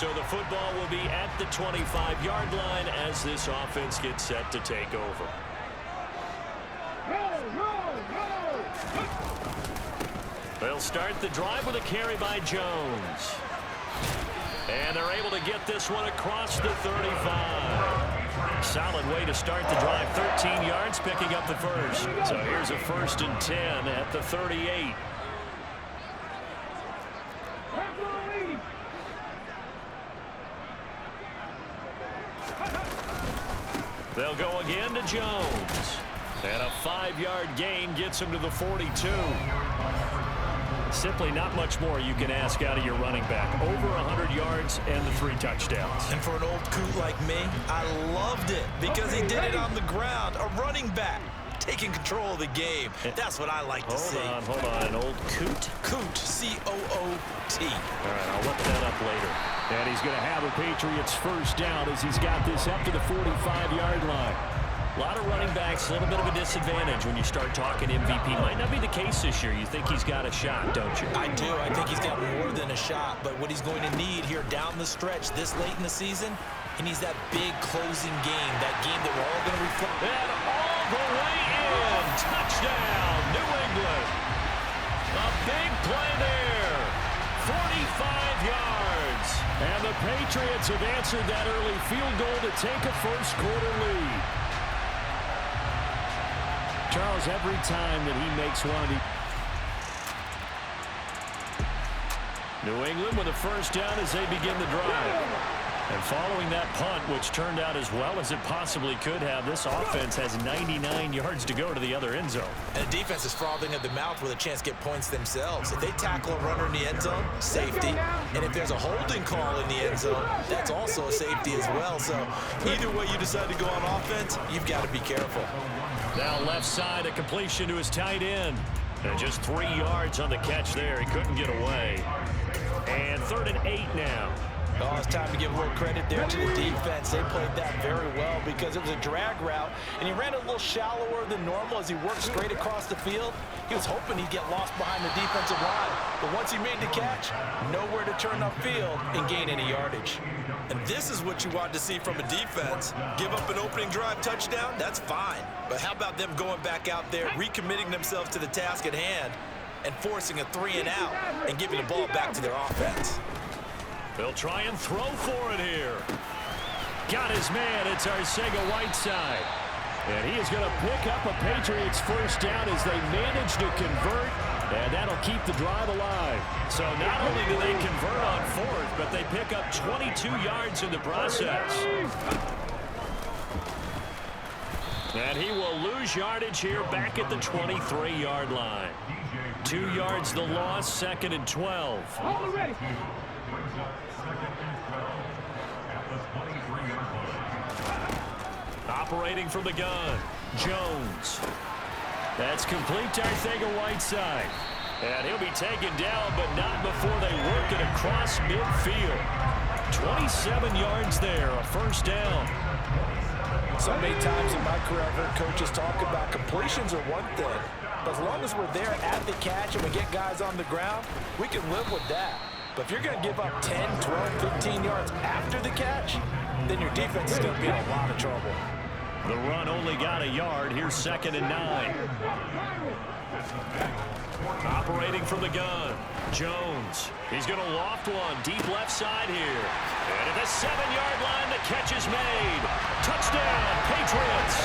So the football will be at the 25-yard line as this offense gets set to take over. They'll start the drive with a carry by Jones. And they're able to get this one across the 35. Solid way to start the drive. 13 yards, picking up the first. So here's a 1st and 10 at the 38. They'll go again to Jones. And a 5-yard gain gets him to the 42. Simply not much more you can ask out of your running back. Over 100 yards and the 3 touchdowns. And for an old coot like me, I loved it because he did it on the ground. A running back taking control of the game. That's what I like to see. Hold on. An old coot? Coot, C-O-O-T. All right, I'll look that up later. And he's going to have a Patriots first down as he's got this up to the 45-yard line. A lot of running backs, a little bit of a disadvantage when you start talking MVP. Might not be the case this year. You think he's got a shot, don't you? I do. I think he's got more than a shot. But what he's going to need here down the stretch this late in the season, he needs that big closing game, that game that we're all going to reflect. And all the way in. Touchdown, New England. A big play there. 45 yards. And the Patriots have answered that early field goal to take a first-quarter lead. Charles, every time that he makes one of the... New England with a first down as they begin the drive. And following that punt, which turned out as well as it possibly could have, this offense has 99 yards to go to the other end zone. And the defense is frothing at the mouth with a chance to get points themselves. If they tackle a runner in the end zone, safety. And if there's a holding call in the end zone, that's also a safety as well. So either way you decide to go on offense, you've got to be careful. Now left side, a completion to his tight end. And just 3 yards on the catch there. He couldn't get away. And 3rd and 8 now. Oh, it's time to give a little credit there to the defense. They played that very well because it was a drag route, and he ran a little shallower than normal as he worked straight across the field. He was hoping he'd get lost behind the defensive line, but once he made the catch, nowhere to turn upfield and gain any yardage. And this is what you want to see from a defense. Give up an opening drive touchdown, that's fine. But how about them going back out there, recommitting themselves to the task at hand, and forcing a 3-and-out and giving the ball back to their offense? They'll try and throw for it here. Got his man. It's Arcega-Whiteside. And he is going to pick up a Patriots first down as they manage to convert. And that'll keep the drive alive. So not only do they convert on 4th, but they pick up 22 yards in the process. And he will lose yardage here back at the 23-yard line. 2 yards the loss, 2nd and 12. Operating from the gun, Jones. That's complete to Arcega-Whiteside. And he'll be taken down, but not before they work it across midfield. 27 yards there, a first down. So many times in my career I've heard coaches talk about completions are one thing. But as long as we're there at the catch and we get guys on the ground, we can live with that. But if you're going to give up 10, 12, 15 yards after the catch, then your defense is going to be in a lot of trouble. The run only got a yard. Here's 2nd and 9. Operating from the gun, Jones. He's going to loft one deep left side here. And at the 7-yard line, the catch is made. Touchdown, Patriots.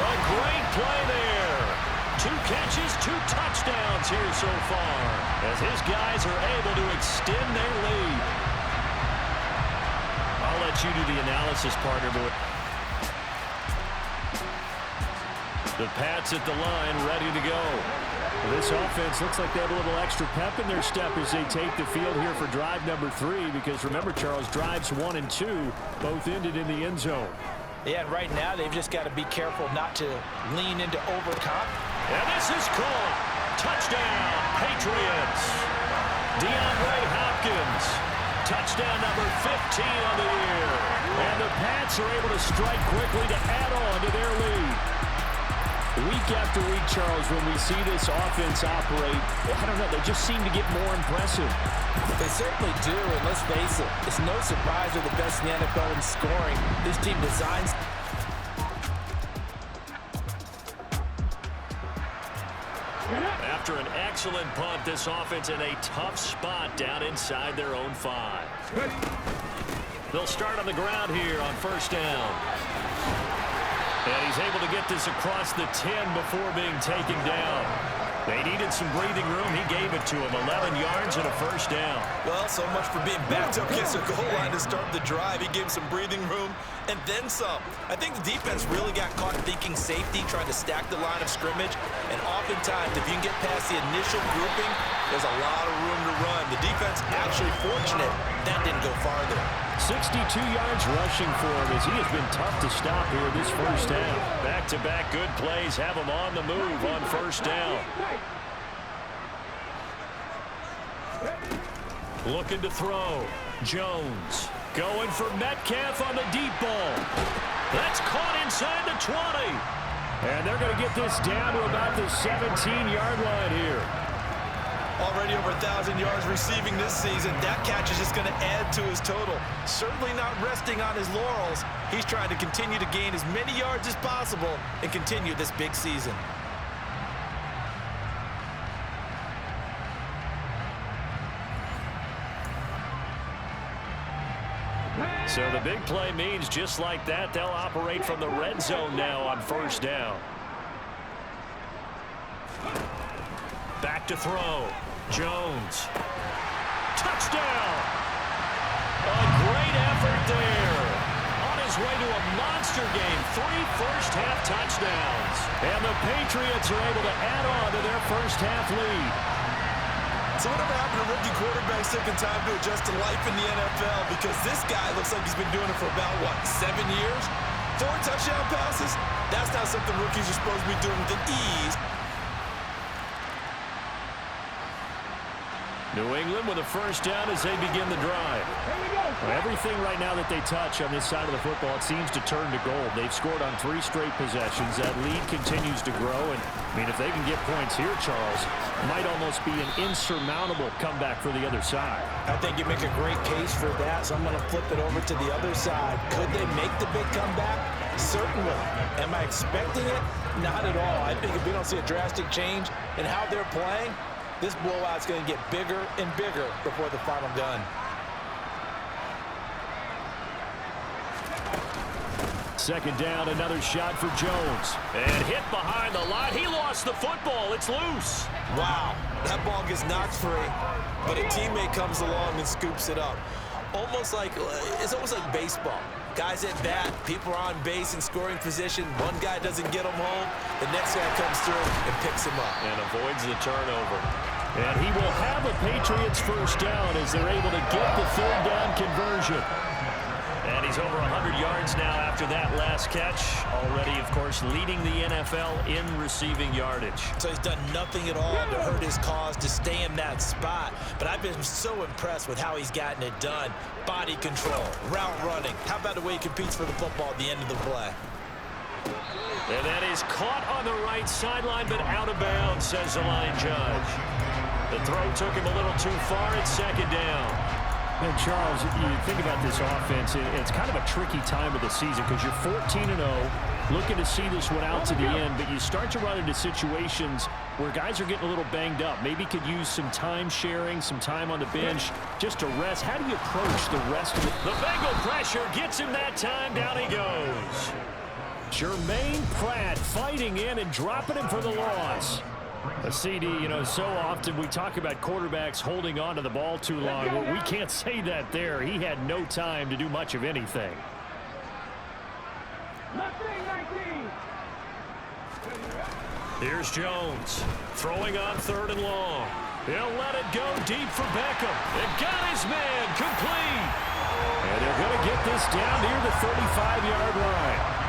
A great play there. 2 catches, 2 touchdowns here so far as his guys are able to extend their lead. I'll let you do the analysis, partner. The Pats at the line, ready to go. This offense looks like they have a little extra pep in their step as they take the field here for drive number 3, because remember, Charles, drives 1 and 2 both ended in the end zone. Yeah, and right now they've just got to be careful not to lean into overconfidence. And this is caught. Touchdown, Patriots. DeAndre Hopkins. Touchdown number 15 on the year. And the Pats are able to strike quickly to add on to their lead. Week after week, Charles, when we see this offense operate, I don't know, they just seem to get more impressive. They certainly do, and let's face it, it's no surprise they're the best in the NFL in scoring. This team designs. After an excellent punt, this offense in a tough spot down inside their own 5. They'll start on the ground here on first down. And he's able to get this across the 10 before being taken down. They needed some breathing room. He gave it to him. 11 yards and a first down. Well, so much for being backed up against the goal line to start the drive. He gave some breathing room and then some. I think the defense really got caught thinking safety, trying to stack the line of scrimmage. And oftentimes, if you can get past the initial grouping, there's a lot of room to run. The defense actually fortunate that didn't go farther. 62 yards rushing for him as he has been tough to stop here this first down. Back-to-back good plays have him on the move on first down. Looking to throw. Jones going for Metcalf on the deep ball. That's caught inside the 20. And they're going to get this down to about the 17-yard line here. Already over 1,000 yards receiving this season. That catch is just going to add to his total. Certainly not resting on his laurels. He's trying to continue to gain as many yards as possible and continue this big season. So the big play means just like that, they'll operate from the red zone now on first down. Back to throw. Jones. Touchdown! A great effort there. On his way to a monster game. 3 first-half touchdowns. And the Patriots are able to add on to their first-half lead. So whatever happened to rookie quarterbacks taking time to adjust to life in the NFL? Because this guy looks like he's been doing it for about, 7 years? 4 touchdown passes? That's not something rookies are supposed to be doing with ease. New England with a first down as they begin the drive. Well, everything right now that they touch on this side of the football, it seems to turn to gold. They've scored on 3 straight possessions. That lead continues to grow. And, I mean, if they can get points here, Charles, might almost be an insurmountable comeback for the other side. I think you make a great case for that, so I'm going to flip it over to the other side. Could they make the big comeback? Certainly. Am I expecting it? Not at all. I think if we don't see a drastic change in how they're playing, this blowout's going to get bigger and bigger before the final gun. Second down, another shot for Jones. And hit behind the line. He lost the football. It's loose. Wow, that ball gets knocked free, but a teammate comes along and scoops it up. It's almost like baseball. Guys at bat, people are on base in scoring position. One guy doesn't get him home. The next guy comes through and picks him up. And avoids the turnover. And he will have a Patriots first down as they're able to get the third down conversion. And he's over 100 yards now after that last catch. Already, of course, leading the NFL in receiving yardage. So he's done nothing at all to hurt his cause to stay in that spot. But I've been so impressed with how he's gotten it done. Body control, route running. How about the way he competes for the football at the end of the play? And that is caught on the right sideline, but out of bounds, says the line judge. The throw took him a little too far. It's second down. And Charles, you think about this offense, it's kind of a tricky time of the season because you're 14-0, looking to see this one out to the end, but you start to run into situations where guys are getting a little banged up. Maybe could use some time sharing, some time on the bench just to rest. How do you approach the rest of it? The Bengal pressure gets him that time. Down he goes. Jermaine Pratt fighting in and dropping him for the loss. A CD, so often we talk about quarterbacks holding on to the ball too long. Well, we can't say that there. He had no time to do much of anything. Here's Jones throwing on 3rd and long. He'll let it go deep for Beckham. It got his man complete. And they're going to get this down near the 35-yard line.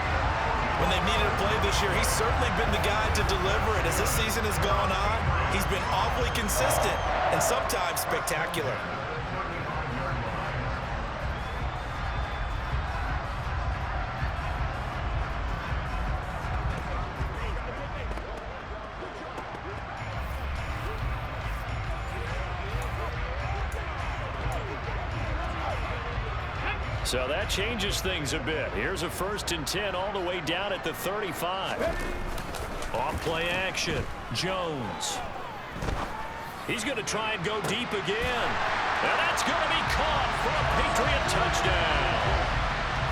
When they've needed a play this year, he's certainly been the guy to deliver it. As this season has gone on, he's been awfully consistent and sometimes spectacular. So that changes things a bit. Here's a 1st and 10 all the way down at the 35. Off play action. Jones. He's going to try and go deep again. And that's going to be caught for a Patriot touchdown.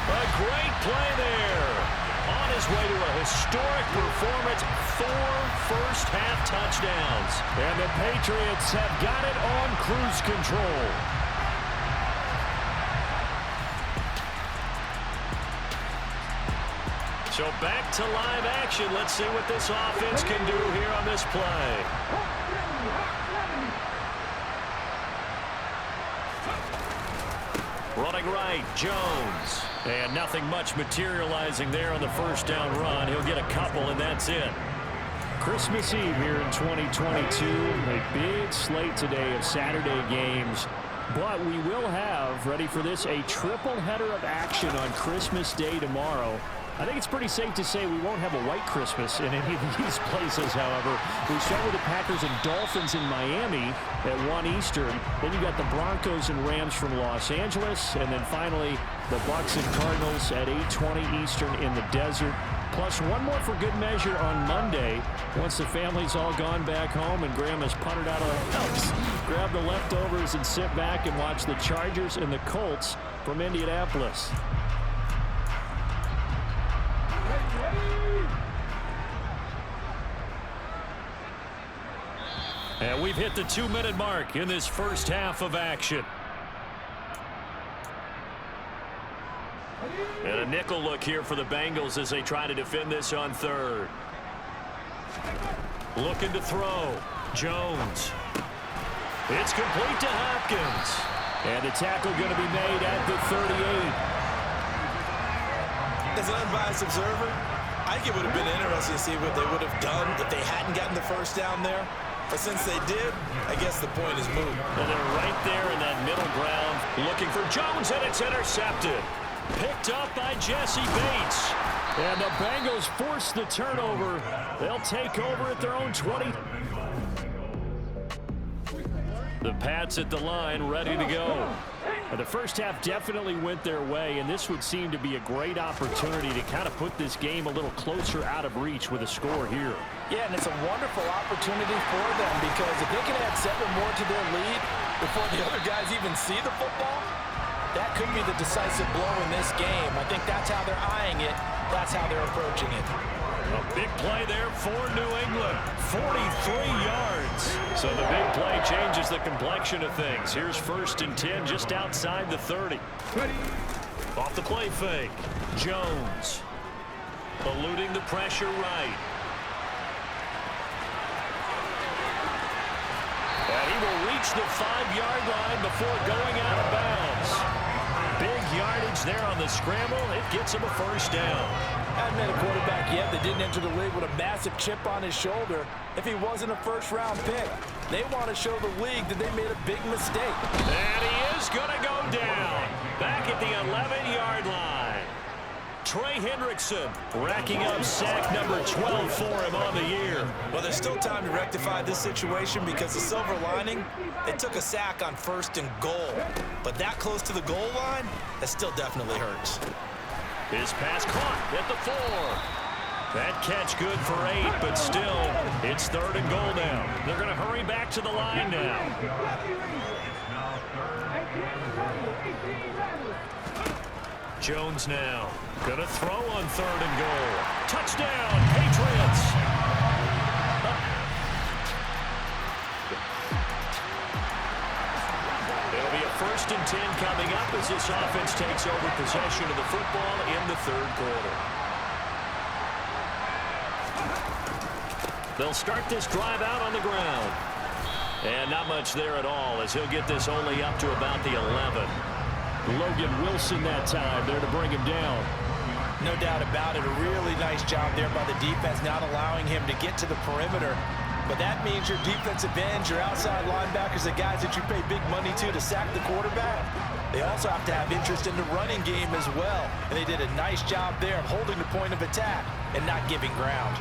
A great play there. On his way to a historic performance, 4 first-half touchdowns. And the Patriots have got it on cruise control. So back to live action. Let's see what this offense can do here on this play. Running right, Jones. And nothing much materializing there on the first down run. He'll get a couple, and that's it. Christmas Eve here in 2022. A big slate today of Saturday games. But we will have, ready for this, a triple header of action on Christmas Day tomorrow. I think it's pretty safe to say we won't have a white Christmas in any of these places, however. We start with the Packers and Dolphins in Miami at 1 Eastern. Then you got the Broncos and Rams from Los Angeles. And then finally, the Bucs and Cardinals at 8:20 Eastern in the desert. Plus one more for good measure on Monday. Once the family's all gone back home and Grandma's punted out of the house, grab the leftovers and sit back and watch the Chargers and the Colts from Indianapolis. And we've hit the 2-minute mark in this first half of action. And a nickel look here for the Bengals as they try to defend this on 3rd. Looking to throw. Jones. It's complete to Hopkins. And the tackle going to be made at the 38. As an unbiased observer, I think it would have been interesting to see what they would have done if they hadn't gotten the first down there. But since they did, I guess the point is moot. And they're right there in that middle ground, looking for Jones, and it's intercepted. Picked up by Jesse Bates. And the Bengals force the turnover. They'll take over at their own 20. The Pats at the line, ready to go. And the first half definitely went their way, and this would seem to be a great opportunity to kind of put this game a little closer out of reach with a score here. Yeah, and it's a wonderful opportunity for them because if they can add 7 more to their lead before the other guys even see the football, that could be the decisive blow in this game. I think that's how they're eyeing it. That's how they're approaching it. A big play there for New England. 43 yards. So the big play changes the complexion of things. Here's 1st and 10 just outside the 30. Off the play fake. Jones. Eluding the pressure right. And he will reach the 5-yard line before going out of bounds. Big yardage there on the scramble. It gets him a first down. Hadn't met a quarterback yet that didn't enter the league with a massive chip on his shoulder if he wasn't a first-round pick. They want to show the league that they made a big mistake. And he is going to go down. Back at the 11-yard line. Trey Hendrickson racking up sack number 12 for him on the year. Well, there's still time to rectify this situation because the silver lining, they took a sack on 1st and goal. But that close to the goal line, that still definitely hurts. His pass caught at the 4. That catch good for 8, but still, it's 3rd and goal now. They're going to hurry back to the line now. Jones now. Going to throw on 3rd and goal. Touchdown, Patriots. It'll be a 1st and 10 coming up as this offense takes over possession of the football in the 3rd quarter. They'll start this drive out on the ground. And not much there at all as he'll get this only up to about the 11. Logan Wilson that time there to bring him down. No doubt about it. A really nice job there by the defense, not allowing him to get to the perimeter. But that means your defensive ends, your outside linebackers, the guys that you pay big money to sack the quarterback, they also have to have interest in the running game as well. And they did a nice job there of holding the point of attack and not giving ground.